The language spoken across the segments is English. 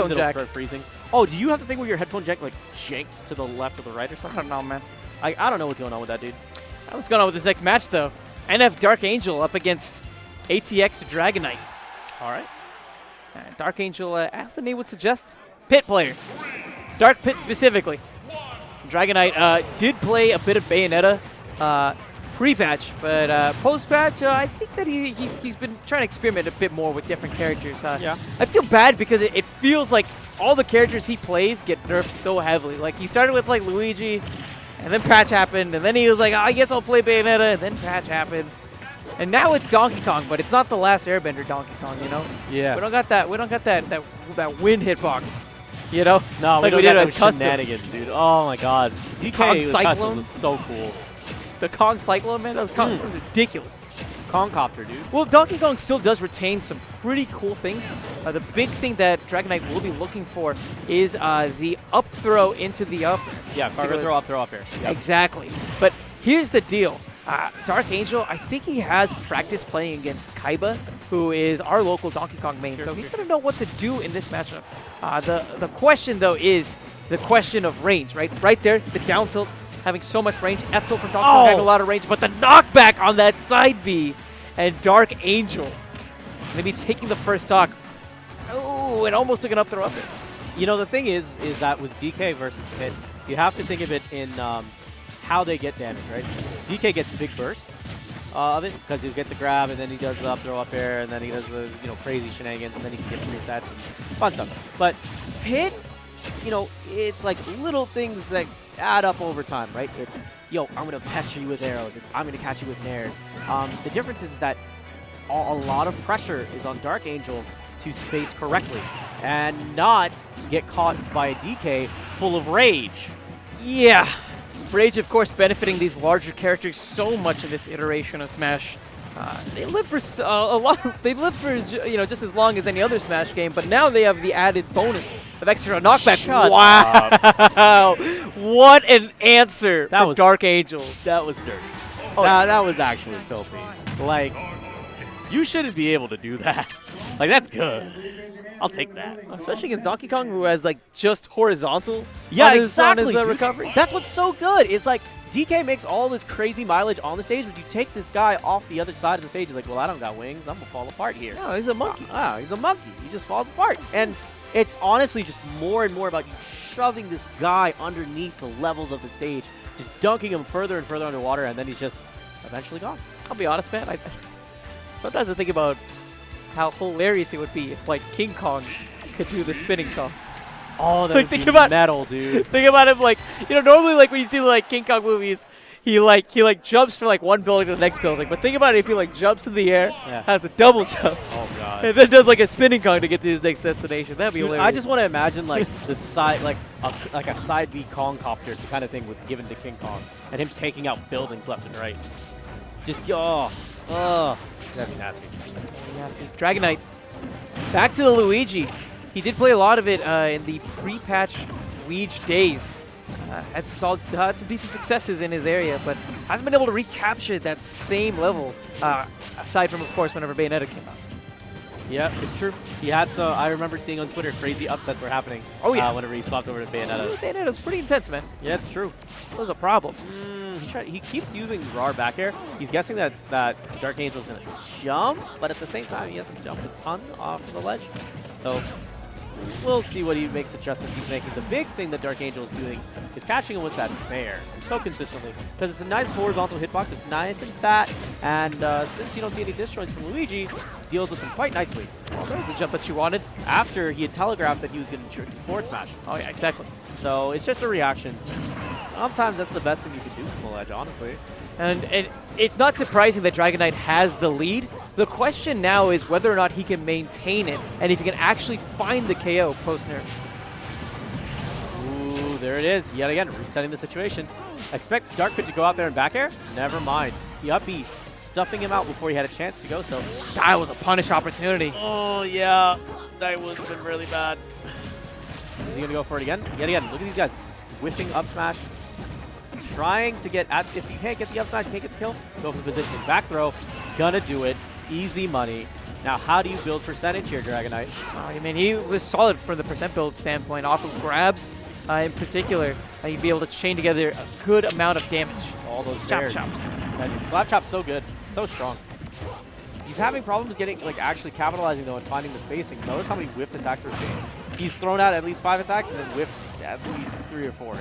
Headphone jack. Start freezing. Oh, do you have the thing where your headphone jack like janked to the left or the right or I something? don't know, man. I don't know what's going on with that, dude. What's going on with this next match, though? NF Dark Angel up against ATX Dragonite. All right. Dark Angel, as the name would suggest, pit player. Dark Pit specifically. Dragonite did play a bit of Bayonetta pre-patch, but post-patch, I think that he's been trying to experiment a bit more with different characters. Yeah. I feel bad because it feels like all the characters he plays get nerfed so heavily. Like, he started with, like, Luigi, and then patch happened, and then he was like, oh, I guess I'll play Bayonetta, and then patch happened. And now it's Donkey Kong, but it's not the last Airbender Donkey Kong, you know? Yeah. We don't got that wind hitbox, you know? No, like we did don't at get those Customs. shenanigans, dude. Oh my god. Kong DK with Cyclone? Customs was so cool. The Kong Cyclone, man, that was ridiculous. Kongcopter, dude. Well, Donkey Kong still does retain some pretty cool things. The big thing that Dragonite will be looking for is the up throw into the up. Yeah, cargo throw up here. Yep. Exactly. But here's the deal. Dark Angel, I think he has practice playing against Kaiba, who is our local Donkey Kong main. So he's going to know what to do in this matchup. The question, though, is the question of range, right? Right there, the down tilt having so much range. F tilt from Donkey Kong having a lot of range, but the knockback on that side B, and Dark Angel maybe taking the first stock. Oh, and almost took an up throw up there. You know, the thing is that with DK versus Pit, you have to think of it in how they get damage, right? DK gets big bursts of it because he'll get the grab, and then he does the up throw up air, and then he does the crazy shenanigans, and then he can get resets and fun stuff. But Pit, it's like little things that add up over time, right? It's, yo, I'm going to pester you with arrows. It's, I'm going to catch you with nares. The difference is that a lot of pressure is on Dark Angel to space correctly and not get caught by a DK full of rage. Yeah. Rage, of course, benefiting these larger characters so much in this iteration of Smash. They live for a lot. They live for just as long as any other Smash game, but now they have the added bonus of extra knockback. Shut wow! What an answer that from was Dark Angel. That was dirty. Oh, that was actually filthy. Like, you shouldn't be able to do that. Like, that's good. I'll take that. Especially against Donkey Kong, who has like just horizontal. Yeah, on exactly. his recovery. That's what's so good. It's like DK makes all this crazy mileage on the stage, but you take this guy off the other side of the stage. He's like, well, I don't got wings. I'm gonna fall apart here. No, he's a monkey. He's a monkey. He just falls apart. And it's honestly just more and more about you shoving this guy underneath the levels of the stage, just dunking him further and further underwater, and then he's just eventually gone. I'll be honest, man. Sometimes I think about how hilarious it would be if, like, King Kong could do the spinning Kong. Oh, that like, would be metal, dude. Think about him, like, normally, like, when you see, like, King Kong movies, he jumps from, like, one building to the next building. But think about it if he, like, jumps in the air, has a double jump. Oh, God. And then does, like, a spinning Kong to get to his next destination. That'd be hilarious. I just want to imagine, like, the side, like a side B Kongcopter is the kind of thing with given to King Kong, and him taking out buildings left and right. Just, that'd be nasty. Nasty. Dragonite, back to the Luigi. He did play a lot of it in the pre-patch Luigi days. Had some decent successes in his area, but hasn't been able to recapture that same level, aside from, of course, whenever Bayonetta came out. Yeah, it's true. He had some, I remember seeing on Twitter, crazy upsets were happening. Oh, yeah. Whenever he swapped over to Bayonetta. Bayonetta's pretty intense, man. Yeah, it's true. That was a problem. He keeps using raw back air. He's guessing that Dark Angel's going to jump, but at the same time, he hasn't jumped a ton off the ledge. So we'll see what he makes adjustments he's making. The big thing that Dark Angel is doing is catching him with that fair so consistently, because it's a nice horizontal hitbox. It's nice and fat, and since you don't see any disjoints from Luigi, deals with them quite nicely. Well, that was the jump that you wanted. After he had telegraphed that he was going to do forward smash. Oh, yeah, exactly. So it's just a reaction. Sometimes that's the best thing you can do from the ledge, honestly. And it's not surprising that Dragonite has the lead. The question now is whether or not he can maintain it, and if he can actually find the KO post-nerf. Ooh, there it is. Yet again, resetting the situation. Expect Dark Pit to go out there and back air? Never mind. The up B stuffing him out before he had a chance to go, so that was a punish opportunity. Oh, yeah. That would have been really bad. Is he going to go for it again? Yet again, look at these guys. Whiffing up smash. Trying to get at, if you can't get the up smash, you can't get the kill, go for the positioning. Back throw, gonna do it. Easy money. Now, how do you build percentage here, Dragonite? I mean, he was solid from the percent build standpoint, off of grabs in particular. You'd be able to chain together a good amount of damage. All those Chop bears. chops. Slap Chop's so good, so strong. He's having problems getting, like, actually capitalizing, though, and finding the spacing. Notice how many whiffed attacks we're seeing. He's thrown out at least 5 attacks and then whiffed at least 3 or 4.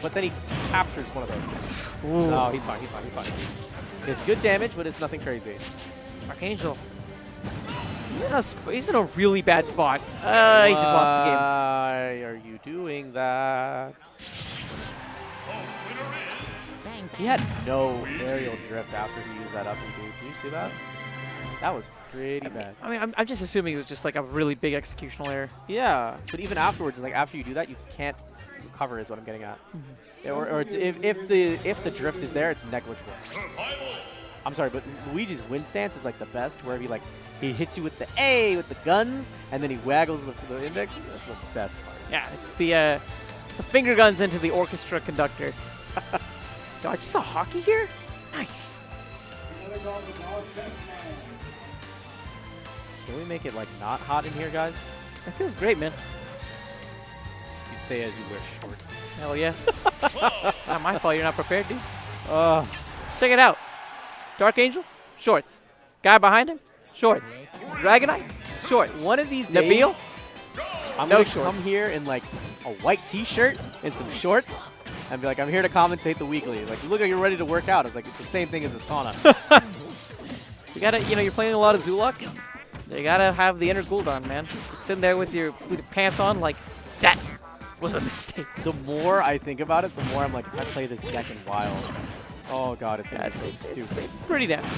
But then he captures one of those. Ooh. No, he's fine, he's fine, he's fine. It's good damage, but it's nothing crazy. Archangel. He's in a really bad spot. He just lost the game. Why are you doing that? He had no aerial drift after he used that up and dude. Can you see that? That was pretty bad. I mean, I'm just assuming it was just like a really big executional error. Yeah, but even afterwards, like after you do that, you can't recover. Is what I'm getting at. Or it's, if the drift is there, it's negligible. I'm sorry, but Luigi's win stance is like the best, where he hits you with the A with the guns, and then he waggles the index. That's the best part. Yeah, it's the finger guns into the orchestra conductor. I just saw hockey here. Nice. Can we make it like not hot in here, guys? That feels great, man. You say as you wear shorts. Hell yeah. Not my fault. You're not prepared, dude. Check it out. Dark Angel, shorts. Guy behind him, shorts. Dragonite, shorts. One of these Nabil, days, I'm no gonna shorts. come here in like a white T-shirt and some shorts, and be like, I'm here to commentate the weekly. Like, you look like you're ready to work out. It's like it's the same thing as a sauna. You gotta, you're playing a lot of Zulok. You gotta have the inner cooldown, man. Sitting there with your pants on, like that was a mistake. The more I think about it, the more I'm like, if I play this deck in Wild, oh god, it's gonna be so stupid. It's pretty nasty.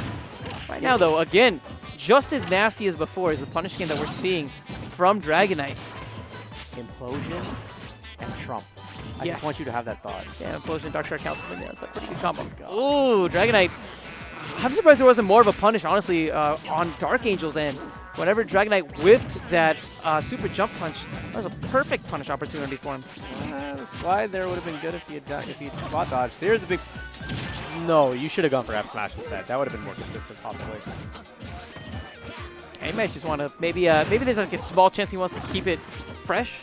Right now, though, again, just as nasty as before is the punish game that we're seeing from Dragonite. Implosion and Trump. I Yeah. just want you to have that thought. Yeah, Implosion, Dark Star Councilman. Yeah, that's a pretty good combo. Oh Ooh, Dragonite. I'm surprised there wasn't more of a punish, honestly, on Dark Angel's end. Whenever Dragonite whiffed that super jump punch, that was a perfect punish opportunity for him. The slide there would have been good if he had spot dodged. Here's the big. No, you should have gone for F smash instead. That would have been more consistent, possibly. He might just want to maybe there's like a small chance he wants to keep it fresh.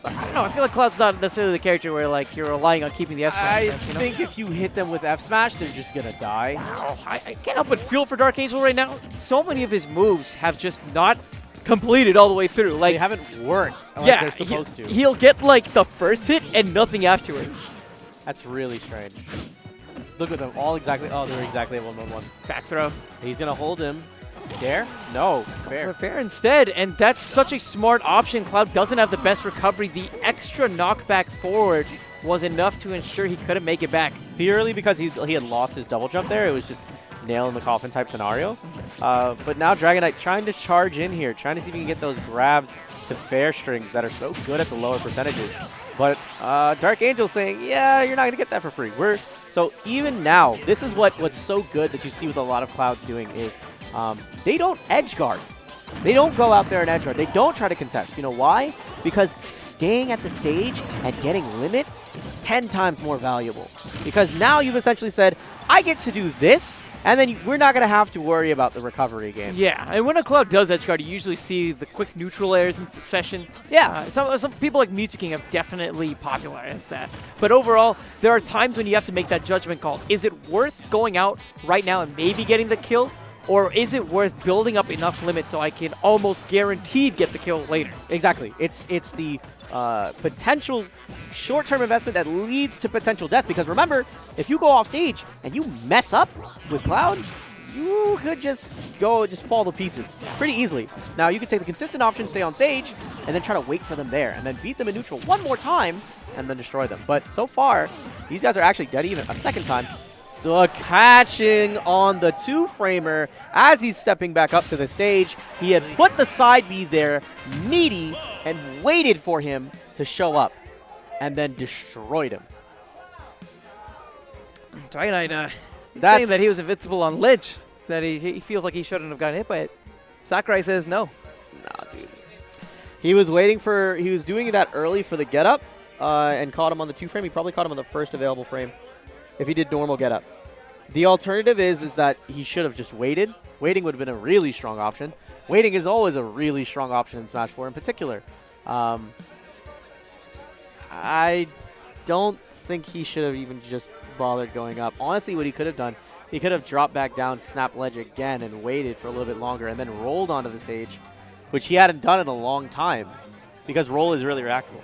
But I don't know. I feel like Cloud's not necessarily the character where like you're relying on keeping the F smash. I fresh, you know? think if you hit them with F smash, they're just gonna die. Wow, I can't help but feel for Dark Angel right now. So many of his moves have just not completed all the way through. Like They haven't worked like yeah, they're supposed to. He'll get like the first hit and nothing afterwards. That's really strange. Look at them all exactly. Oh, they're exactly at 1-1-1. Back throw. He's gonna hold him. Dare? No. Fair. Fair instead, and that's such a smart option. Cloud doesn't have the best recovery. The extra knockback forward was enough to ensure he couldn't make it back. Purely because he had lost his double jump there. It was just nail in the coffin type scenario. But now Dragonite trying to charge in here, trying to see if he can get those grabs to fair strings that are so good at the lower percentages. But Dark Angel saying, yeah, you're not going to get that for free. So even now, this is what's so good that you see with a lot of Clouds doing is they don't edge guard. They don't go out there and edge guard. They don't try to contest. You know why? Because staying at the stage and getting limit is 10 times more valuable. Because now you've essentially said, I get to do this, and then we're not going to have to worry about the recovery game. Yeah, and when a Cloud does edge guard, you usually see the quick neutral airs in succession. Yeah. Some people like Mewtwo King have definitely popularized that. But overall, there are times when you have to make that judgment call. Is it worth going out right now and maybe getting the kill? Or is it worth building up enough limit so I can almost guaranteed get the kill later? Exactly. It's the potential short-term investment that leads to potential death. Because remember, if you go off stage and you mess up with Cloud, you could just fall to pieces pretty easily. Now, you could take the consistent option, stay on stage, and then try to wait for them there, and then beat them in neutral one more time, and then destroy them. But so far, these guys are actually dead even a second time. The catching on the two-framer as he's stepping back up to the stage. He had put the side B there, meaty, and waited for him to show up, and then destroyed him. Dragonite saying that he was invincible on ledge, that he feels like he shouldn't have gotten hit by it. Sakurai says no. Nah, dude. He was doing that early for the get-up, and caught him on the two-frame. He probably caught him on the first available frame if he did normal get up. The alternative is that he should have just waited. Waiting would have been a really strong option. Waiting is always a really strong option in Smash 4 in particular. I don't think he should have even just bothered going up. Honestly, what he could have done, he could have dropped back down, snap ledge again, and waited for a little bit longer, and then rolled onto the stage, which he hadn't done in a long time, because roll is really reactable.